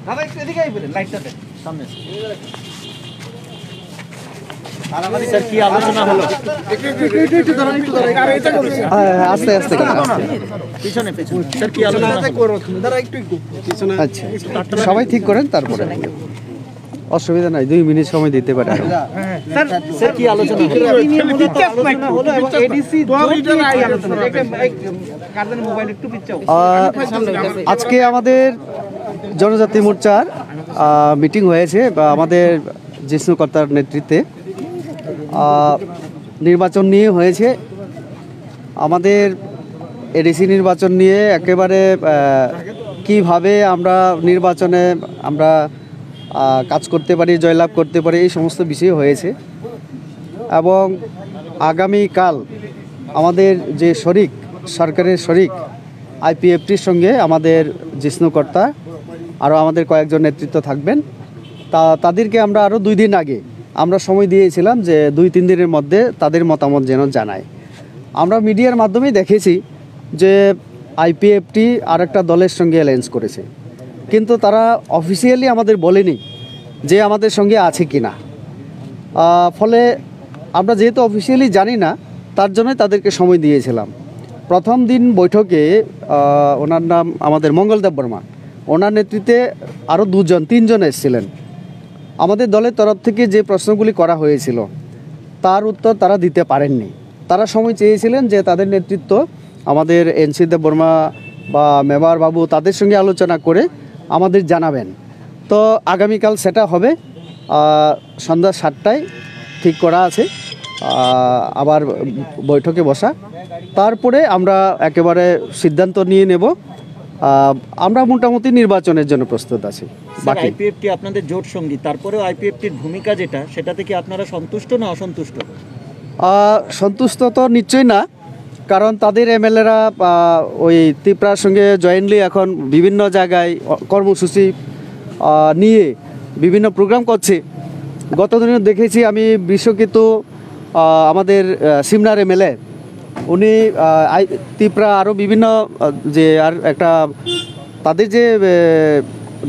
দাদা একটু এদিকে আইবেন লাইটটাতে সামনে স্যার কি আলোচনা হলো একটু দাঁড়ান এটা করেছে আস্তে আস্তে পিছনে স্যার কি আলোচনা দাঁড়া একটু পিছনে আচ্ছা সবাই ঠিক করেন তারপরে অসুবিধা নাই 2 মিনিট সময় দিতে পারে স্যার স্যার কি আলোচনা হলো এবং এডিসি কার্ডের মোবাইল একটু পিছাও আজকে আমাদের জনজাতি মোর্চার মিটিং হয়েছে বা আমাদের জিষ্ণুকর্তার নেতৃত্বে নির্বাচন নিয়ে হয়েছে আমাদের এডিসি নির্বাচন নিয়ে একেবারে কিভাবে আমরা নির্বাচনে আমরা কাজ করতে পারি জয়লাভ করতে পারি এই সমস্ত বিষয় হয়েছে এবং আগামীকাল আমাদের যে শরিক সরকারের শরিক আইপিএফটির সঙ্গে আমাদের জিষ্ণুকর্তা আরও আমাদের কয়েকজন নেতৃত্ব থাকবেন তাদেরকে আমরা আরও 2 দিন আগে আমরা সময় দিয়েছিলাম যে 2-3 দিনের মধ্যে তাদের মতামত যেন জানায়। আমরা মিডিয়ার মাধ্যমেই দেখেছি যে আইপিএফটি আর একটা দলের সঙ্গে অ্যালায়েন্স করেছে, কিন্তু তারা অফিসিয়ালি আমাদের বলেনি যে আমাদের সঙ্গে আছে কি না। ফলে আমরা যেহেতু অফিসিয়ালি জানি না তার জন্যই তাদেরকে সময় দিয়েছিলাম। প্রথম দিন বৈঠকে ওনার নাম আমাদের মঙ্গলদেব বর্মা, ওনার নেতৃত্বে আরও 2-3জন এসেছিলেন। আমাদের দলের তরফ থেকে যে প্রশ্নগুলি করা হয়েছিল তার উত্তর তারা দিতে পারেননি। তারা সময় চেয়েছিলেন যে তাদের নেতৃত্ব আমাদের এনসি দেব বর্মা বা মেবার বাবু তাদের সঙ্গে আলোচনা করে আমাদের জানাবেন। তো আগামীকাল সেটা হবে সন্ধ্যা 7টায় ঠিক করা আছে আবার বৈঠকে বসা। তারপরে আমরা একেবারে সিদ্ধান্ত নিয়ে নেব। আমরা মোটামুটি নির্বাচনের জন্য প্রস্তুত আছি। বাকি আইপিএফটি আপনাদের জোট সঙ্গী, তারপরেও আইপিএফটির ভূমিকা যেটা সেটা থেকে আপনারা সন্তুষ্ট না অসন্তুষ্ট? সন্তুষ্ট তো নিশ্চয়ই না, কারণ তাদের এমএলএরা ওই ত্রিপুরার সঙ্গে জয়েন্টলি এখন বিভিন্ন জায়গায় কর্মসূচি নিয়ে বিভিন্ন প্রোগ্রাম করছে। গত দিনে দেখেছি আমি বিশ্বকিতু আমাদের সিমনার এমএলএ উনি ত্রিপুরা আরও বিভিন্ন যে আর একটা তাদের যে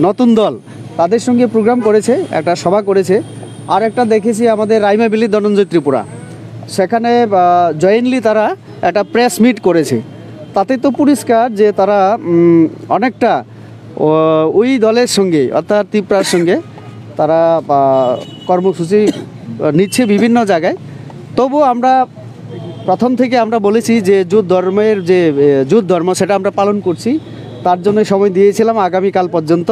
নতুন দল তাদের সঙ্গে প্রোগ্রাম করেছে, একটা সভা করেছে। আর একটা দেখেছি আমাদের রাইমাবিলি ধনঞ্জয় ত্রিপুরা, সেখানে জয়েন্টলি তারা একটা প্রেস মিট করেছে। তাতে তো পরিষ্কার যে তারা অনেকটা ওই দলের সঙ্গে অর্থাৎ ত্রিপুরার সঙ্গে তারা কর্মসূচি নিচ্ছে বিভিন্ন জায়গায়। তবু আমরা প্রথম থেকে আমরা বলেছি যে ধর্মের যে ধর্ম সেটা আমরা পালন করছি, তার জন্য সময় দিয়েছিলাম আগামীকাল পর্যন্ত।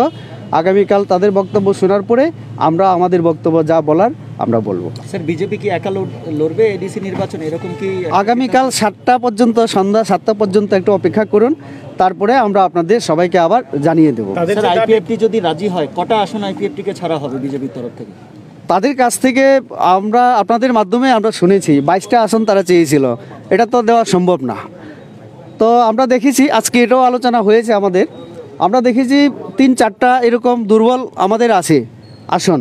আগামীকাল তাদের বক্তব্য শোনার পরে আমরা আমাদের বক্তব্য যা বলার আমরা বলবো। স্যার বিজেপি কি একা লড়বে এডিসি নির্বাচন এরকম কি? আগামীকাল 7টা পর্যন্ত, সন্ধ্যা 7টা পর্যন্ত একটু অপেক্ষা করুন, তারপরে আমরা আপনাদের সবাইকে আবার জানিয়ে দেবো। স্যার আইপিএফটি যদি রাজি হয় কটা আসন আইপিএফটিকে ছাড়া হবে বিজেপির তরফ থেকে? তাদের কাছ থেকে আমরা আপনাদের মাধ্যমে আমরা শুনেছি 22টা আসন তারা চেয়েছিল, এটা তো দেওয়া সম্ভব না। তো আমরা দেখেছি আজকে এটাও আলোচনা হয়েছে আমাদের, আমরা দেখেছি 3-4টা এরকম দুর্বল আমাদের আছে আসন।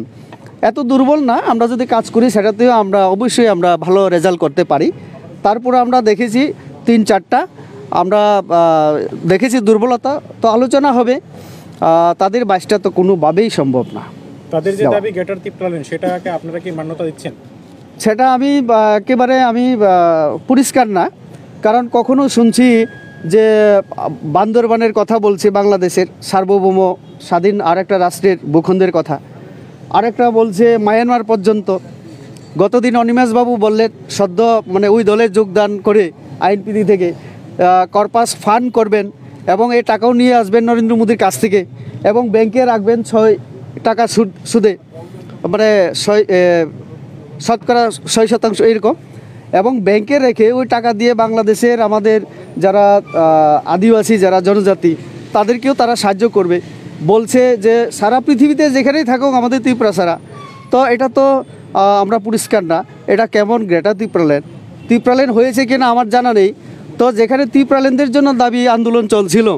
এত দুর্বল না, আমরা যদি কাজ করি সেটাতেও আমরা অবশ্যই আমরা ভালো রেজাল্ট করতে পারি। তারপরে আমরা দেখেছি 3-4টা আমরা দেখেছি দুর্বলতা, তো আলোচনা হবে। তাদের 22টা তো কোনোভাবেই সম্ভব না। তাদের যে দাবি গ্রেটার ত্রিপুরাল্যান্ড, সেটাকে আপনারা কি মান্যতা দিচ্ছেন? সেটা আমি একেবারে আমি পরিষ্কার না, কারণ কখনো শুনছি যে বান্দরবানের কথা বলছে, বাংলাদেশের সার্বভৌম স্বাধীন আর একটা রাষ্ট্রের ভূখণ্ডের কথা, আরেকটা বলছে মায়ানমার পর্যন্ত। গতদিন অনিমেষবাবু বললেন সদ্য মানে ওই দলে যোগদান করে আইএনপিডি থেকে কর্পাস ফান্ড করবেন এবং এই টাকাও নিয়ে আসবেন নরেন্দ্র মোদীর কাছ থেকে এবং ব্যাংকে রাখবেন 6 টাকা সুদে, মানে 6% এরকম, এবং ব্যাংকে রেখে ওই টাকা দিয়ে বাংলাদেশের আমাদের যারা আদিবাসী যারা জনজাতি তাদেরকেও তারা সাহায্য করবে বলছে যে সারা পৃথিবীতে যেখানেই থাকুক আমাদের ত্রিপুরা ছাড়া। তো এটা তো আমরা পরিষ্কার না, এটা কেমন গ্রেটার ত্রিপুরাল্যান্ড হয়েছে কিনা আমার জানা নেই। তো যেখানে ত্রিপুরাল্যান্ডের জন্য দাবি আন্দোলন চলছিল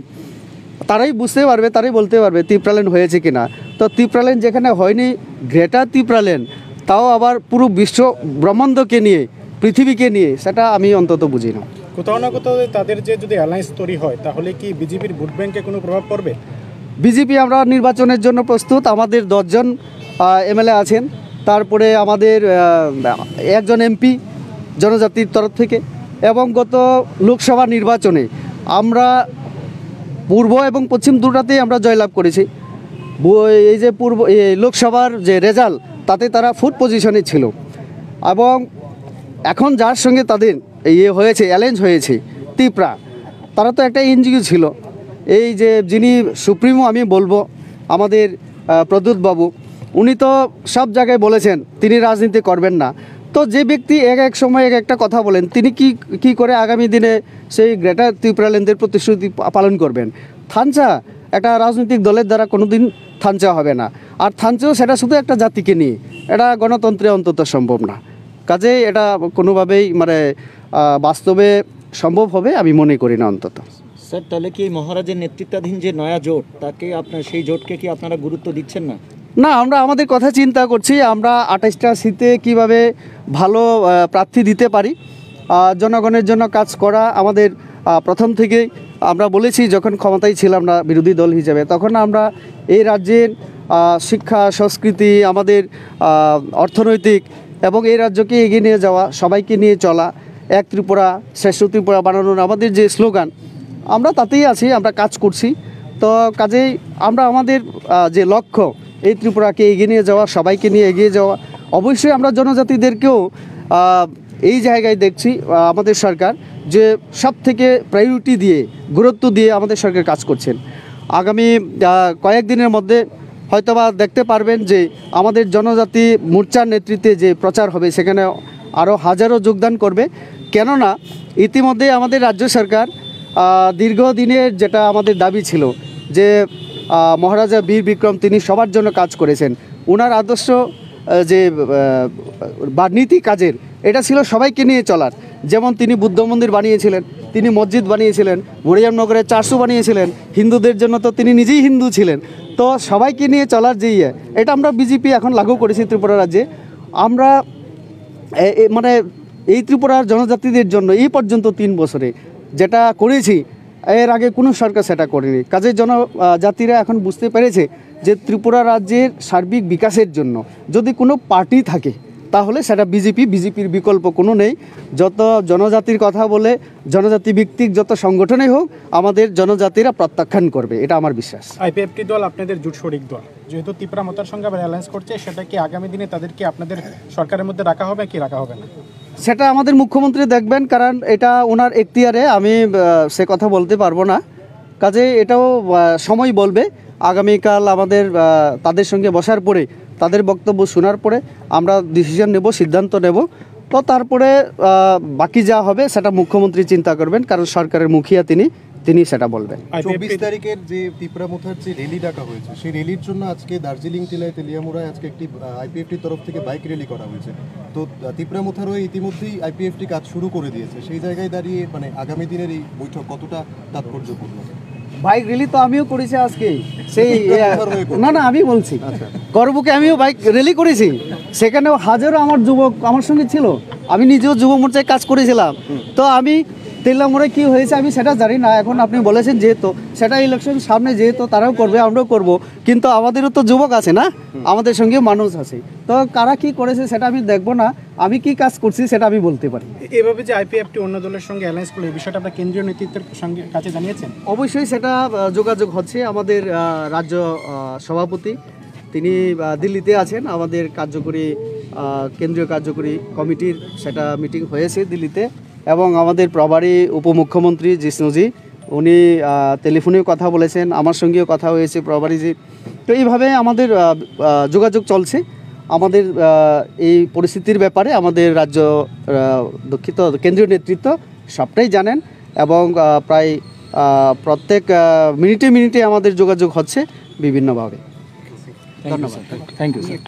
তারাই বুঝতে পারবে, তারাই বলতে পারবে ত্রিপুরাল্যান্ড হয়েছে কিনা। তো ত্রিপুরাল্যান্ড যেখানে হয়নি, গ্রেটার ত্রিপুরাল্যান্ড তাও আবার পুরো বিশ্ব ব্রহ্মাণ্ডকে নিয়ে, পৃথিবীকে নিয়ে, সেটা আমি অন্তত বুঝি না। কোথাও না কোথাও তাদের যে যদি অ্যালায়েন্স তৈরি হয় তাহলে কি বিজেপির ভোট ব্যাংকে কোনো প্রভাব পড়বে? বিজেপি আমরা নির্বাচনের জন্য প্রস্তুত। আমাদের 10 জন এমএলএ আছেন, তারপরে আমাদের একজন এমপি জনজাতির তরফ থেকে, এবং গত লোকসভা নির্বাচনে আমরা পূর্ব এবং পশ্চিম দুটাতেই আমরা জয়লাভ করেছি। এই যে লোকসভার যে রেজাল্ট, তাতে তারা ফুড পজিশনে ছিল, এবং এখন যার সঙ্গে তাদের হয়েছে, চ্যালেঞ্জ হয়েছে ত্রিপুরা, তারা তো একটা এনজিও ছিল। এই যে যিনি সুপ্রিমো আমি বলবো আমাদের প্রদ্যুৎ বাবু, উনি তো সব জায়গায় বলেছেন তিনি রাজনীতি করবেন না। তো যে ব্যক্তি এক সময় একটা কথা বলেন, তিনি কি করে আগামী দিনে সেই গ্রেটার ত্রিপুরাল্যান্ডের প্রতিশ্রুতি পালন করবেন? থানচা একটা রাজনৈতিক দলের দ্বারা কোনোদিন থানচা হবে না। আর থানচাও সেটা শুধু একটা জাতিকে নিয়ে, এটা গণতন্ত্রে অন্তত সম্ভব না। কাজেই এটা কোনোভাবেই মানে বাস্তবে সম্ভব হবে আমি মনে করি না অন্তত। স্যার, তাহলে কি মহারাজের নেতৃত্বাধীন যে নয়া জোট, তাকে সেই জোটকে কি আপনারা গুরুত্ব দিচ্ছেন না? না, আমরা আমাদের কথা চিন্তা করছি। আমরা 28টা সিটে কীভাবে ভালো প্রার্থী দিতে পারি, জনগণের জন্য কাজ করা আমাদের প্রথম থেকেই আমরা বলেছি। যখন ক্ষমতায় ছিলাম না বিরোধী দল হিসেবে, তখন আমরা এই রাজ্যের শিক্ষা, সংস্কৃতি, আমাদের অর্থনৈতিক এবং এই রাজ্যকে এগিয়ে নিয়ে যাওয়া, সবাইকে নিয়ে চলা, এক ত্রিপুরা শ্রেষ্ঠ ত্রিপুরা বানানোর আমাদের যে স্লোগান, আমরা তাতেই আছি, আমরা কাজ করছি। তো কাজেই আমরা আমাদের যে লক্ষ্য, এই ত্রিপুরাকে এগিয়ে নিয়ে যাওয়া, সবাইকে নিয়ে এগিয়ে যাওয়া। অবশ্যই আমরা জনজাতিদেরকেও এই জায়গায় দেখছি আমাদের সরকার যে সব থেকে প্রায়োরিটি দিয়ে, গুরুত্ব দিয়ে আমাদের সরকার কাজ করছেন। আগামী কয়েকদিনের মধ্যে হয়তোবা দেখতে পারবেন যে আমাদের জনজাতি মোর্চার নেতৃত্বে যে প্রচার হবে, সেখানে আরও হাজারো যোগদান করবে। কেননা ইতিমধ্যে আমাদের রাজ্য সরকার দীর্ঘদিনের যেটা আমাদের দাবি ছিল যে মহারাজা বীর বিক্রম তিনি সবার জন্য কাজ করেছেন, ওনার আদর্শ যে নীতি কাজের, এটা ছিল সবাইকে নিয়ে চলার। যেমন তিনি বুদ্ধ মন্দির বানিয়েছিলেন, তিনি মসজিদ বানিয়েছিলেন, মরিয়ামনগরে 400 বানিয়েছিলেন, হিন্দুদের জন্য তো তিনি নিজেই হিন্দু ছিলেন। তো সবাইকে নিয়ে চলার যে এটা আমরা বিজেপি এখন লাগু করেছি ত্রিপুরা রাজ্যে। আমরা মানে এই ত্রিপুরার জনজাতিদের জন্য এই পর্যন্ত 3 বছরে যেটা করেছি, এর আগে কোনো সরকার সেটা করেনি। কাজেই জনজাতিরা এখন বুঝতে পেরেছে যে ত্রিপুরা রাজ্যের সার্বিক বিকাশের জন্য যদি কোনো পার্টি থাকে, তাহলে সেটা বিজেপির বিকল্প কোনো নেই। যত জনজাতির কথা বলে, জনজাতি ভিত্তিক যত সংগঠনই হোক, আমাদের জনজাতিরা প্রত্যাখ্যান করবে, এটা আমার বিশ্বাস। আইপিএফটি দল আপনাদের জোট শরিক দল, যেহেতু ত্রিপুরা মোতার সঙ্গে আবার অ্যালায়েন্স করছে, সেটা কি আগামী দিনে তাদেরকে আপনাদের সরকারের মধ্যে রাখা হবে কি রাখা হবে না? সেটা আমাদের মুখ্যমন্ত্রী দেখবেন, কারণ এটা ওনার এখতিয়ারে, আমি সে কথা বলতে পারবো না। কাজে এটাও সময় বলবে। আগামীকাল আমাদের তাদের সঙ্গে বসার পরে, তাদের বক্তব্য শোনার পরে আমরা ডিসিশন নেব, সিদ্ধান্ত নেব। তো তারপরে বাকি যা হবে সেটা মুখ্যমন্ত্রী চিন্তা করবেন, কারণ সরকারের মুখিয়া তিনি সেটা বলবেন। 24 তারিখের যে ত্রিপুরা মোথার যে র্যালি ডাকা হয়েছে, সেই র্যালির জন্য আজকে দার্জিলিং জেলায় তেলিয়ামুড়ায় আজকে একটি আইপিএফটির তরফ থেকে বাইক র্যালি করা হয়েছে। তো ত্রিপুরা মোথার হয়ে ইতিমধ্যেই আইপিএফটি কাজ শুরু করে দিয়েছে। সেই জায়গায় দাঁড়িয়ে মানে আগামী দিনের এই বৈঠক কতটা তাৎপর্যপূর্ণ? বাইক র্যালি তো আমিও করেছি আজকে, সেই না আমি বলছি করবুকে আমিও বাইক র্যালি করেছি, সেখানেও হাজারো আমার যুবক আমার সঙ্গে ছিল। আমি নিজেও যুব মোর্চায় কাজ করেছিলাম। তো আমি তেলামুড়ায় কী হয়েছে আমি সেটা জানি না। এখন আপনি বলেছেন যেহেতু সেটা ইলেকশন সামনে, যেহেতু তারাও করবে আমরাও করব, কিন্তু আমাদেরও তো যুবক আছে না, আমাদের সঙ্গে মানুষ আছে। তো কারা কি করেছে সেটা আমি দেখবো না, আমি কি কাজ করছি সেটা আমি বলতে পারি। এভাবে যে আইপিএফটি অন্য দলের সঙ্গে অ্যালায়েন্স করলো, এই বিষয়টা আপনার কেন্দ্রীয় নেতৃত্বের সঙ্গে কাছে জানিয়েছেন? অবশ্যই সেটা যোগাযোগ হচ্ছে। আমাদের রাজ্য সভাপতি তিনি দিল্লিতে আছেন, আমাদের কেন্দ্রীয় কার্যকরী কমিটির সেটা মিটিং হয়েছে দিল্লিতে, এবং আমাদের প্রভারী উপমুখ্যমন্ত্রী জিষ্ণুজি উনি টেলিফোনেও কথা বলেছেন, আমার সঙ্গেও কথা হয়েছে প্রভারীজি। তো এইভাবে আমাদের যোগাযোগ চলছে। আমাদের এই পরিস্থিতির ব্যাপারে আমাদের রাজ্য কেন্দ্রীয় নেতৃত্ব সবটাই জানেন, এবং প্রায় প্রত্যেক মিনিটে আমাদের যোগাযোগ হচ্ছে বিভিন্নভাবে। ধন্যবাদ। Thank you sir.